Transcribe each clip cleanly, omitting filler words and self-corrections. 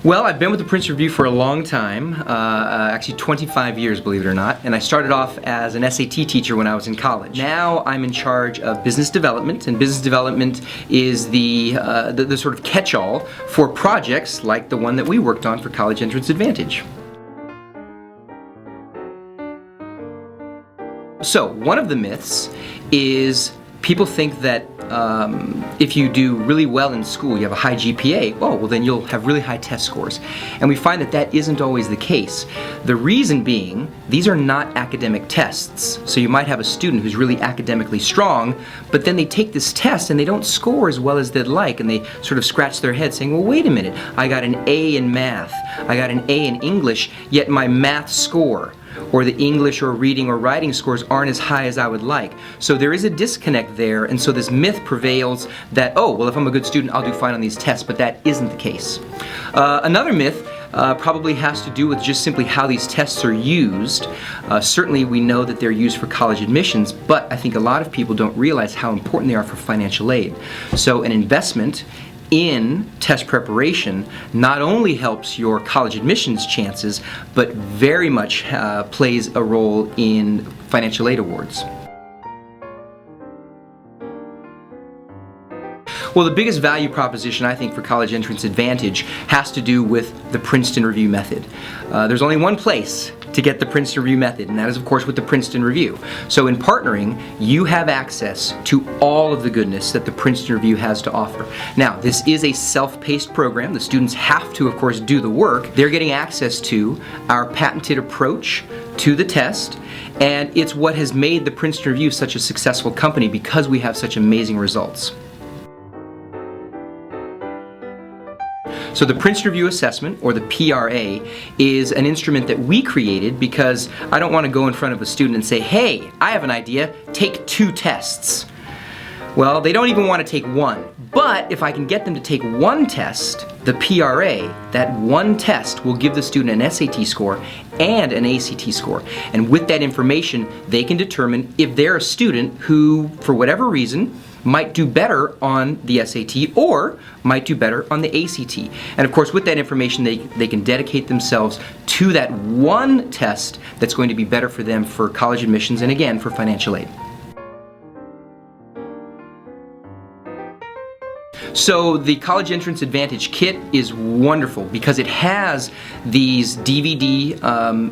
Well, I've been with the Princeton Review for a long time, actually 25 years, believe it or not, and I started off as an SAT teacher when I was in college. Now I'm in charge of business development, and business development is the sort of catch-all for projects like the one that we worked on for College Entrance Advantage. So, one of the myths is people think that if you do really well in school, you have a high GPA, oh, well then you'll have really high test scores. And we find that that isn't always the case. The reason being, these are not academic tests. So you might have a student who's really academically strong, but then they take this test and they don't score as well as they'd like, and they sort of scratch their head saying, well, wait a minute, I got an A in math, I got an A in English, yet my math score or the English or reading or writing scores aren't as high as I would like. So there is a disconnect there, and so this myth prevails that, oh, well, if I'm a good student, I'll do fine on these tests, but that isn't the case. Another myth probably has to do with just simply how these tests are used. Certainly we know that they're used for college admissions, but I think a lot of people don't realize how important they are for financial aid. So an investment in test preparation not only helps your college admissions chances, but very much plays a role in financial aid awards. Well, the biggest value proposition, I think, for College Entrance Advantage has to do with the Princeton Review method. There's only one place to get the Princeton Review method, and that is, of course, with the Princeton Review. So in partnering, you have access to all of the goodness that the Princeton Review has to offer. Now, this is a self-paced program. The students have to, of course, do the work. They're getting access to our patented approach to the test, and it's what has made the Princeton Review such a successful company because we have such amazing results. So the Princeton Review Assessment, or the PRA, is an instrument that we created because I don't want to go in front of a student and say, hey, I have an idea, take 2 tests. Well, they don't even want to take one. But if I can get them to take one test, the PRA, that one test will give the student an SAT score and an ACT score. And with that information, they can determine if they're a student who, for whatever reason, might do better on the SAT or might do better on the ACT. And of course, with that information, they can dedicate themselves to that one test that's going to be better for them for college admissions and, again, for financial aid. So the College Entrance Advantage kit is wonderful because it has these DVD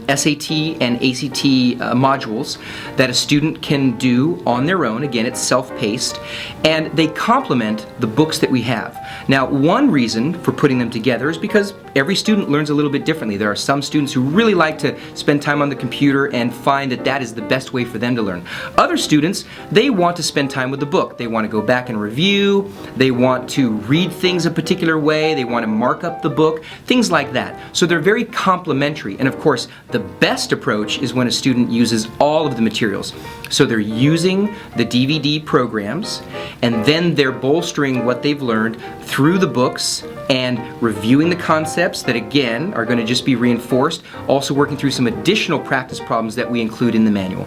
SAT and ACT modules that a student can do on their own. Again, it's self-paced, and they complement the books that we have. Now, one reason for putting them together is because every student learns a little bit differently. There are some students who really like to spend time on the computer and find that that is the best way for them to learn. Other students, they want to spend time with the book. They want to go back and review, they want to read things a particular way, they want to mark up the book, things like that. So they're very complementary, and of course the best approach is when a student uses all of the materials. So they're using the DVD programs, and then they're bolstering what they've learned through the books and reviewing the concepts that, again, are going to just be reinforced, also working through some additional practice problems that we include in the manual.